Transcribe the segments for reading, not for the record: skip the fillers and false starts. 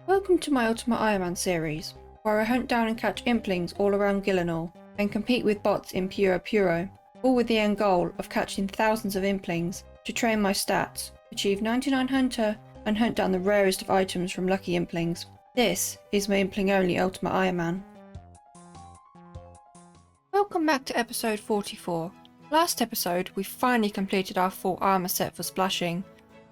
Welcome to my Ultimate UIM Series, where I hunt down and catch Implings all around Gillinall, and compete with bots in Puro, all with the end goal of catching thousands of Implings to train my stats, achieve 99 Hunter, and hunt down the rarest of items from lucky Implings. This is my Impling Only Ultimate UIM. Welcome back to episode 44. Last episode we finally completed our full armour set for splashing,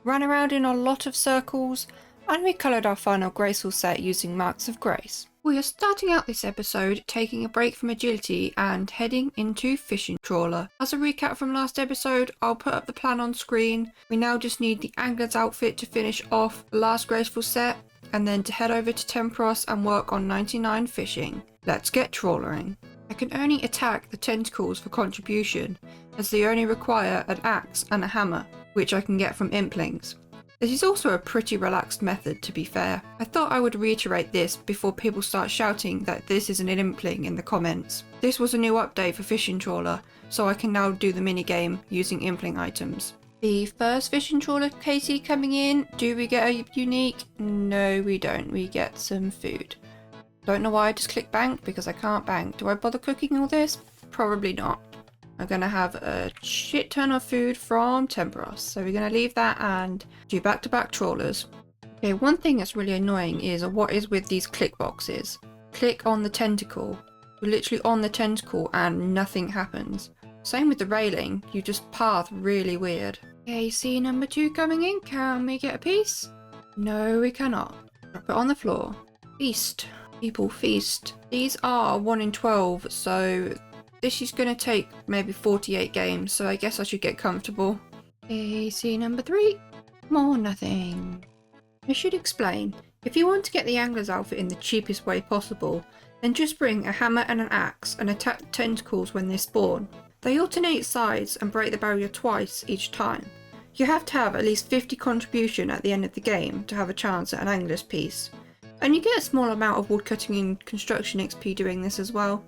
ran around in a lot of circles, and we coloured our final graceful set using marks of grace. We are starting out this episode taking a break from agility and heading into fishing trawler. As a recap from last episode, I'll put up the plan on screen. We now just need the angler's outfit to finish off the last graceful set, and then to head over to Tempros and work on 99 fishing. Let's get trawlering. I can only attack the tentacles for contribution, as they only require an axe and a hammer, which I can get from Implings. This is also a pretty relaxed method, to be fair. I thought I would reiterate this before people start shouting that this isn't an Impling in the comments. This was a new update for Fishing Trawler, so I can now do the minigame using Impling items. The first Fishing Trawler KC coming in, do we get a unique? No we don't, we get some food. Don't know why I just clicked bank, because I can't bank. Do I bother cooking all this? Probably not. I'm going to have a shit ton of food from Tempros, so we're going to leave that and do back-to-back trawlers. Okay, one thing that's really annoying is what is with these click boxes. Click on the tentacle. You're literally on the tentacle and nothing happens. Same with the railing, you just path really weird. Okay, see number 2 coming in. Can we get a piece? No, we cannot. Drop it on the floor. Feast. People feast. These are 1 in 12, so this is going to take maybe 48 games, so I guess I should get comfortable. AC number 3. More nothing. I should explain, if you want to get the angler's outfit in the cheapest way possible, then just bring a hammer and an axe and attack the tentacles when they spawn. They alternate sides and break the barrier twice each time. You have to have at least 50 contribution at the end of the game to have a chance at an angler's piece. And you get a small amount of woodcutting and construction XP doing this as well.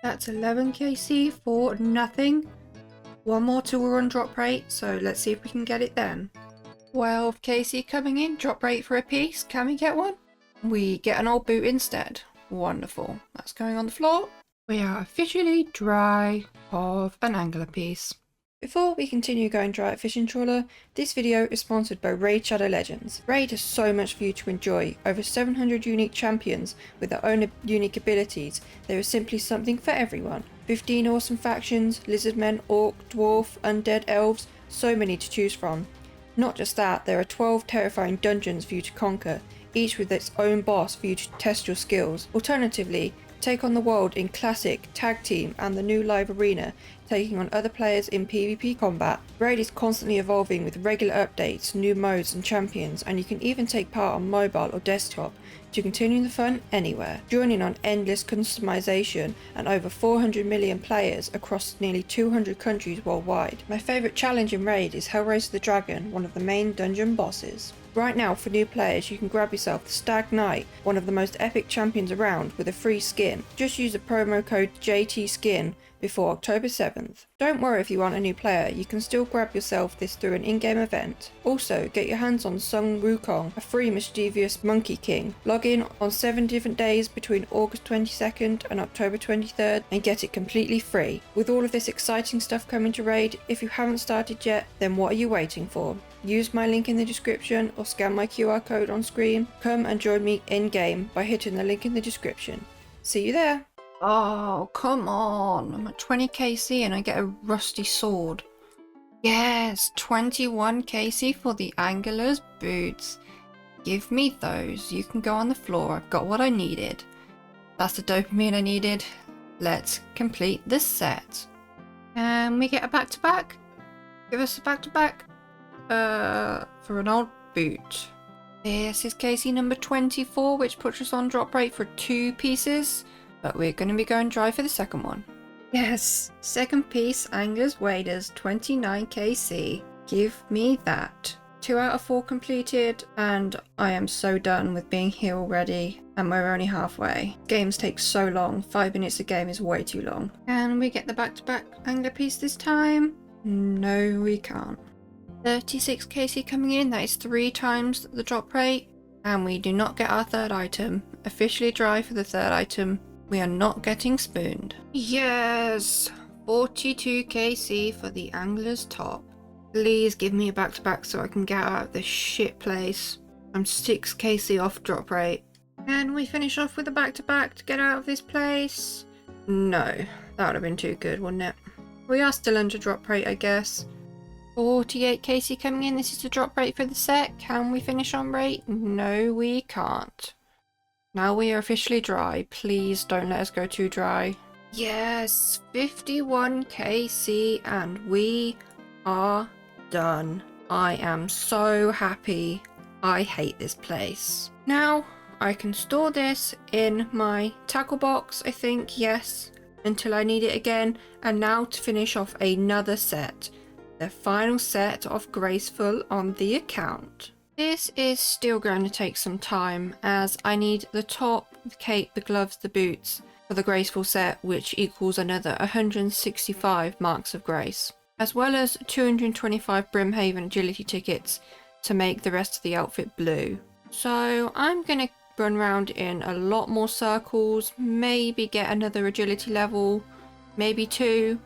That's 11 KC for nothing. One more till we're on drop rate, so let's see if we can get it then. 12 KC coming in, drop rate for a piece. Can we get one? We get an old boot instead. Wonderful. That's going on the floor. We are officially dry of an angler piece. Before we continue going dry at Fishing Trawler, this video is sponsored by Raid Shadow Legends. Raid has so much for you to enjoy, over 700 unique champions with their own unique abilities. There is simply something for everyone. 15 awesome factions, lizardmen, orc, dwarf, undead, elves, so many to choose from. Not just that, there are 12 terrifying dungeons for you to conquer, each with its own boss for you to test your skills. Alternatively, take on the world in Classic, Tag Team and the new live arena, taking on other players in PvP combat. Raid is constantly evolving with regular updates, new modes and champions, and you can even take part on mobile or desktop to continue the fun anywhere. Joining on endless customization and over 400 million players across nearly 200 countries worldwide. My favourite challenge in Raid is Hellraiser the Dragon, one of the main dungeon bosses. Right now, for new players, you can grab yourself the Stag Knight, one of the most epic champions around, with a free skin. Just use the promo code JTSKIN before October 7th. Don't worry if you aren't a new player, you can still grab yourself this through an in-game event. Also, get your hands on Sung Wukong, a free mischievous monkey king. Log in on 7 different days between August 22nd and October 23rd and get it completely free. With all of this exciting stuff coming to Raid, if you haven't started yet, then what are you waiting for? Use my link in the description or scan my QR code on screen. Come and join me in-game by hitting the link in the description. See you there! Oh, come on. I'm at 20 KC and I get a rusty sword. Yes, 21 KC for the angler's boots. Give me those. You can go on the floor. I've got what I needed. That's the dopamine I needed. Let's complete this set. Can we get a back-to-back? Give us a back-to-back. For an old boot. This is KC number 24, which puts us on drop rate for 2 pieces. But we're going to be going dry for the second one. Yes, second piece, Angler's Waders, 29 KC. Give me that. 2 out of 4 completed, and I am so done with being here already, and we're only halfway. Games take so long, 5 minutes a game is way too long. Can we get the back-to-back angler piece this time? No, we can't. 36 KC coming in, that is 3 times the drop rate. And we do not get our third item. Officially dry for the third item. We are not getting spooned. Yes! 42 KC for the Angler's Top. Please give me a back-to-back so I can get out of this shit place. I'm 6 KC off drop rate. Can we finish off with a back-to-back to get out of this place? No, that would have been too good, wouldn't it? We are still under drop rate, I guess. 48 KC coming in. This is the drop rate for the set. Can we finish on rate? No, we can't. Now we are officially dry. Please don't let us go too dry. Yes, 51 KC and we are done. I am so happy. I hate this place. Now I can store this in my tackle box, I think, yes, until I need it again. And now to finish off another set. The final set of Graceful on the account. This is still going to take some time as I need the top, the cape, the gloves, the boots for the Graceful set, which equals another 165 marks of grace, as well as 225 Brimhaven agility tickets to make the rest of the outfit blue. So I'm going to run around in a lot more circles, maybe get another agility level, maybe 2.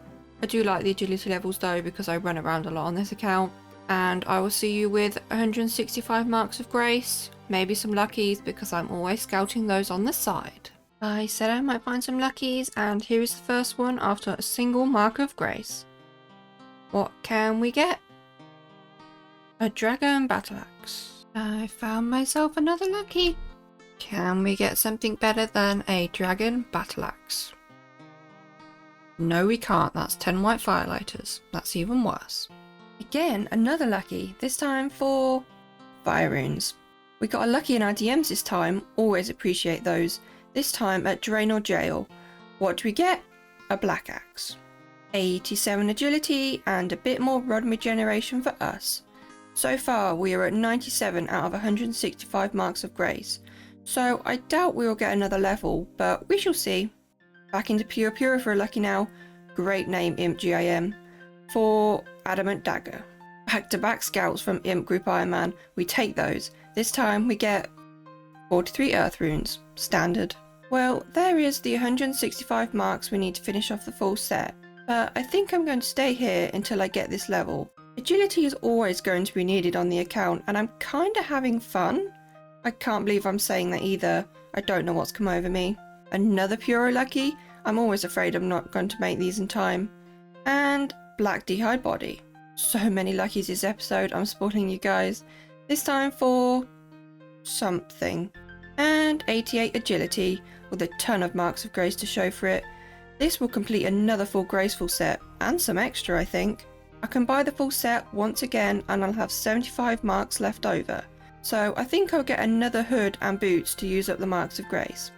I do like the agility levels though because I run around a lot on this account. And I will see you with 165 marks of grace, maybe some luckies because I'm always scouting those on the side. I said I might find some luckies and here is the first one after a single mark of grace. What can we get? A dragon battle axe. I found myself another lucky. Can we get something better than a dragon battle axe? No, we can't. That's 10 white firelighters. That's even worse. Again, another lucky, this time for fire runes. We got a lucky in our DMs this time, always appreciate those. This time at Drain or Jail. What do we get? A black axe. 87 agility and a bit more rod regeneration for us. So far we are at 97 out of 165 marks of grace. So I doubt we will get another level, but we shall see. Back into Puro for a lucky now. Great name, Imp GIM. For Adamant Dagger. Back-to-back scouts from Imp Group Iron Man. We take those. This time we get 43 Earth Runes. Standard. Well, there is the 165 marks we need to finish off the full set. But I think I'm going to stay here until I get this level. Agility is always going to be needed on the account and I'm kinda having fun. I can't believe I'm saying that either. I don't know what's come over me. Another Puro lucky. I'm always afraid I'm not going to make these in time. And Black D'hide Body. So many luckies this episode, I'm spoiling you guys. This time for something. And 88 agility with a ton of marks of grace to show for it. This will complete another full graceful set and some extra, I think. I can buy the full set once again and I'll have 75 marks left over. So I think I'll get another hood and boots to use up the marks of grace.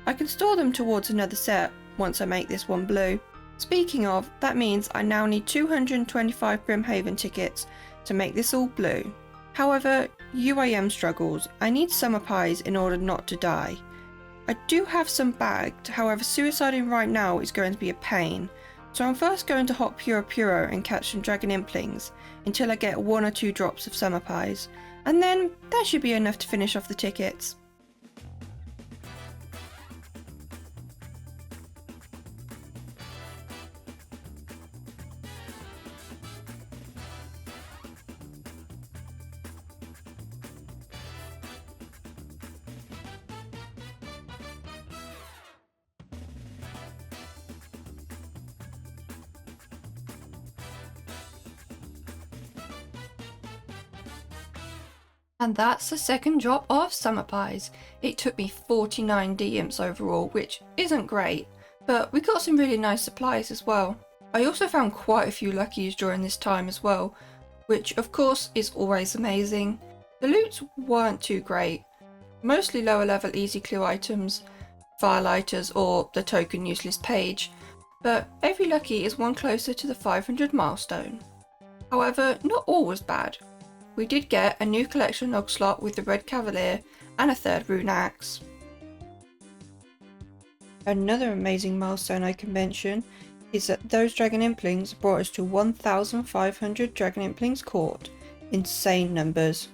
I can store them towards another set once I make this one blue. Speaking of, that means I now need 225 Brimhaven tickets to make this all blue. However, UIM struggles. I need summer pies in order not to die. I do have some bagged, however suiciding right now is going to be a pain. So I'm first going to hop Puro and catch some dragon implings until I get 1 or 2 drops of summer pies. And then that should be enough to finish off the tickets. And that's the second drop of summer pies. It took me 49 D-imps overall, which isn't great, but we got some really nice supplies as well. I also found quite a few luckies during this time as well, which of course is always amazing. The loots weren't too great, mostly lower level easy clue items, firelighters or the token useless page, but every lucky is one closer to the 500 milestone. However, not all was bad. We did get a new collection log slot with the Red Cavalier and a 3rd rune axe. Another amazing milestone I can mention is that those dragon implings brought us to 1,500 dragon implings caught. Insane numbers.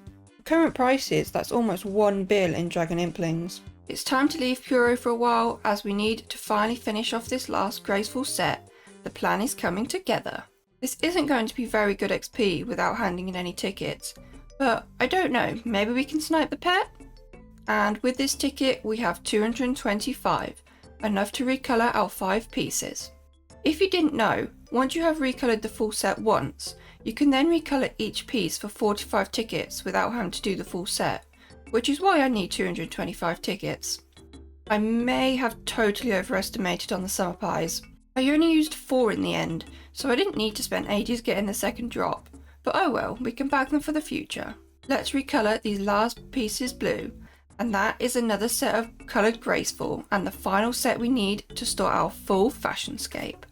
current prices, that's almost 1 bill in Dragon Implings. It's time to leave Puro for a while as we need to finally finish off this last graceful set. The plan is coming together. This isn't going to be very good XP without handing in any tickets, but I don't know, maybe we can snipe the pet? And with this ticket we have 225, enough to recolor our 5 pieces. If you didn't know, once you have recolored the full set once, you can then recolor each piece for 45 tickets without having to do the full set, which is why I need 225 tickets. I may have totally overestimated on the summer pies. I only used 4 in the end, so I didn't need to spend ages getting the second drop, but oh well, we can bag them for the future. Let's recolor these last pieces blue, and that is another set of coloured graceful and the final set we need to start our full fashionscape.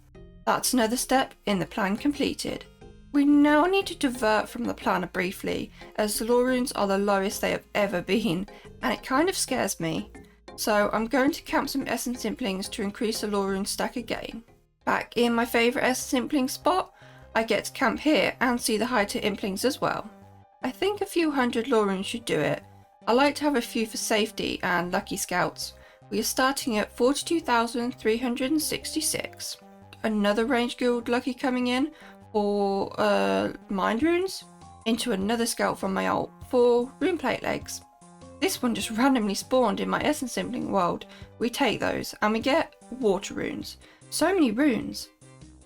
That's another step in the plan completed. We now need to divert from the planner briefly, as the lore runes are the lowest they have ever been, and it kind of scares me. So I'm going to camp some Essence Implings to increase the lore rune stack again. Back in my favourite Essence Impling spot, I get to camp here and see the high tier Implings as well. I think a few hundred lore runes should do it. I like to have a few for safety and lucky scouts. We are starting at 42,366. Another range guild lucky coming in for mind runes, into another scout from my ult for rune plate legs. This one just randomly spawned in my Essence Impling world. We take those and we get water runes. So many runes.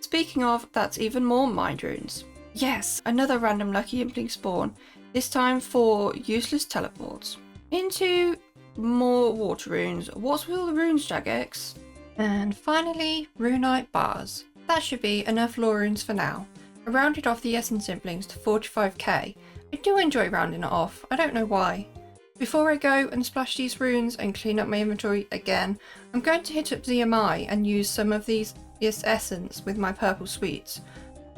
Speaking of, that's even more mind runes. Yes, another random lucky Impling spawn, this time for useless teleports. Into more water runes. What's with all the runes, Jagex? And finally, Runite bars. That should be enough lore runes for now. I rounded off the Essence Implings to 45k. I do enjoy rounding it off, I don't know why. Before I go and splash these runes and clean up my inventory again, I'm going to hit up ZMI and use some of this essence with my purple sweets.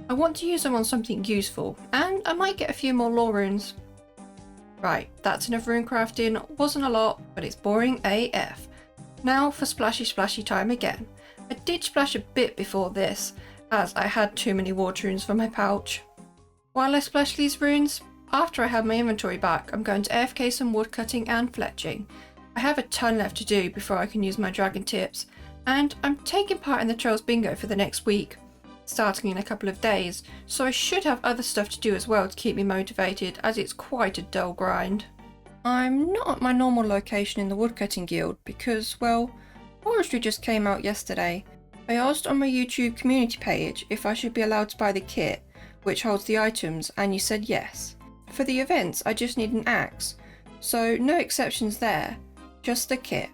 I want to use them on something useful, and I might get a few more lore runes. Right, that's enough rune crafting. Wasn't a lot, but it's boring AF. Now for splashy time again. I did splash a bit before this, as I had too many water runes for my pouch. While I splash these runes, after I have my inventory back, I'm going to AFK some woodcutting and fletching. I have a ton left to do before I can use my dragon tips, and I'm taking part in the Trails Bingo for the next week, starting in a couple of days, so I should have other stuff to do as well to keep me motivated, as it's quite a dull grind. I'm not at my normal location in the woodcutting guild because, well, Forestry just came out yesterday. I asked on my YouTube community page if I should be allowed to buy the kit, which holds the items, and you said yes. For the events I just need an axe, so no exceptions there, just the kit,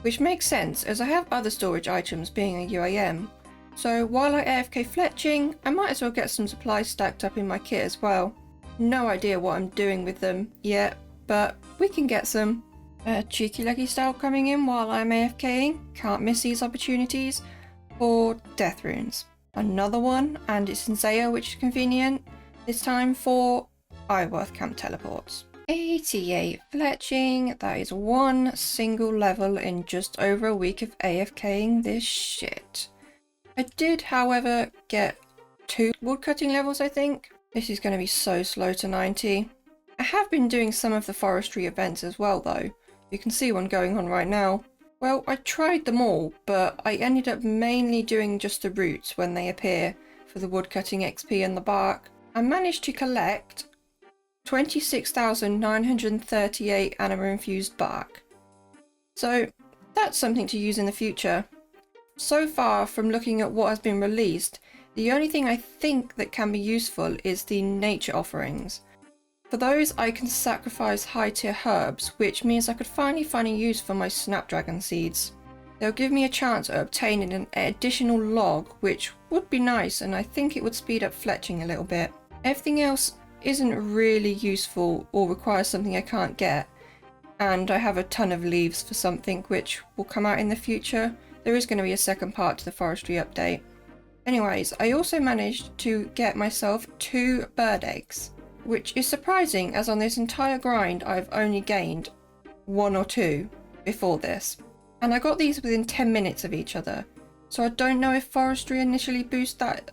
which makes sense as I have other storage items being a UIM. So while I AFK fletching, I might as well get some supplies stacked up in my kit as well. No idea what I'm doing with them yet, but we can get some. A cheeky lucky style coming in while I'm AFKing, can't miss these opportunities. Or death runes. Another one, and it's in Zaya, which is convenient, this time for Iworth camp teleports. 88 fletching, that is one single level in just over a week of AFKing this shit. I did, however, get 2 woodcutting levels, I think. This is going to be so slow to 90. I have been doing some of the forestry events as well though. You can see one going on right now. Well, I tried them all, but I ended up mainly doing just the roots when they appear for the woodcutting XP and the bark. I managed to collect 26,938 anima infused bark. So that's something to use in the future. So far, from looking at what has been released, the only thing I think that can be useful is the nature offerings. For those I can sacrifice high tier herbs, which means I could finally find a use for my snapdragon seeds. They'll give me a chance at obtaining an additional log, which would be nice, and I think it would speed up fletching a little bit. Everything else isn't really useful or requires something I can't get, and I have a ton of leaves for something which will come out in the future. There is going to be a second part to the forestry update. Anyways, I also managed to get myself 2 bird eggs, which is surprising as on this entire grind I've only gained 1 or 2 before this. And I got these within 10 minutes of each other, so I don't know if forestry initially boosted that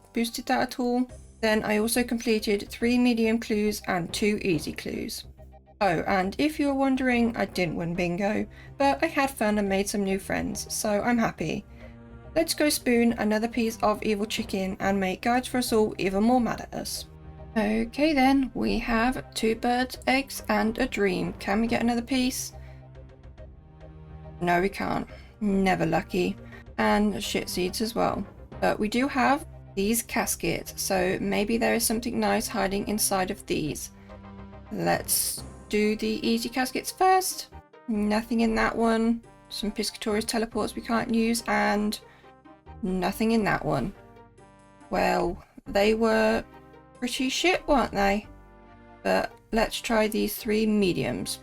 at all. Then I also completed 3 medium clues and 2 easy clues. Oh, and if you were wondering, I didn't win bingo, but I had fun and made some new friends, so I'm happy. Let's go spoon another piece of evil chicken and make guides for us all even more mad at us. Okay then, we have 2 birds, eggs, and a dream. Can we get another piece? No, we can't. Never lucky. And shit seeds as well. But we do have these caskets, so maybe there is something nice hiding inside of these. Let's do the easy caskets first. Nothing in that one. Some Piscatorius teleports we can't use, and nothing in that one. Well, they were pretty shit, weren't they? But let's try these 3 mediums.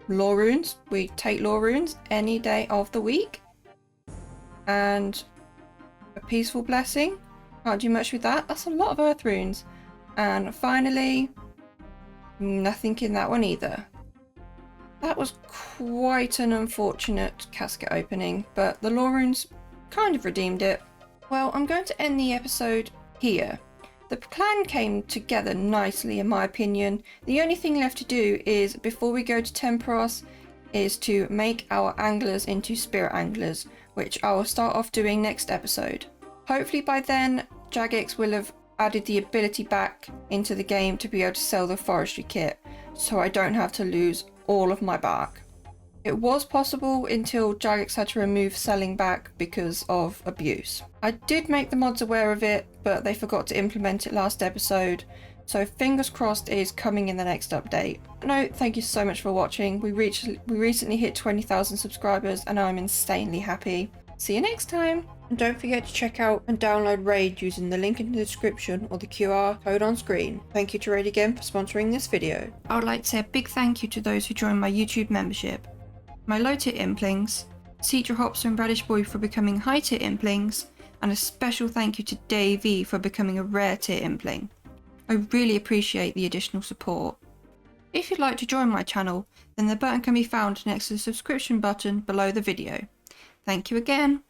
Lore runes. We take lore runes any day of the week. And a peaceful blessing. Can't do much with that. That's a lot of earth runes. And finally, nothing in that one either. That was quite an unfortunate casket opening, but the lore runes kind of redeemed it. Well, I'm going to end the episode here. The plan came together nicely in my opinion. The only thing left to do is, before we go to Temperos, is to make our anglers into spirit anglers, which I will start off doing next episode. Hopefully by then, Jagex will have added the ability back into the game to be able to sell the forestry kit, so I don't have to lose all of my bark. It was possible until Jagex had to remove selling back because of abuse. I did make the mods aware of it, but they forgot to implement it last episode, so fingers crossed it is coming in the next update. No, thank you so much for watching. We recently hit 20,000 subscribers and I'm insanely happy. See you next time! And don't forget to check out and download Raid using the link in the description or the QR code on screen. Thank you to Raid again for sponsoring this video. I would like to say a big thank you to those who joined my YouTube membership. My low tier Implings, Cedra Hopster and Radish Boy for becoming high tier Implings, and a special thank you to Davey for becoming a rare tier Impling. I really appreciate the additional support. If you'd like to join my channel, then the button can be found next to the subscription button below the video. Thank you again.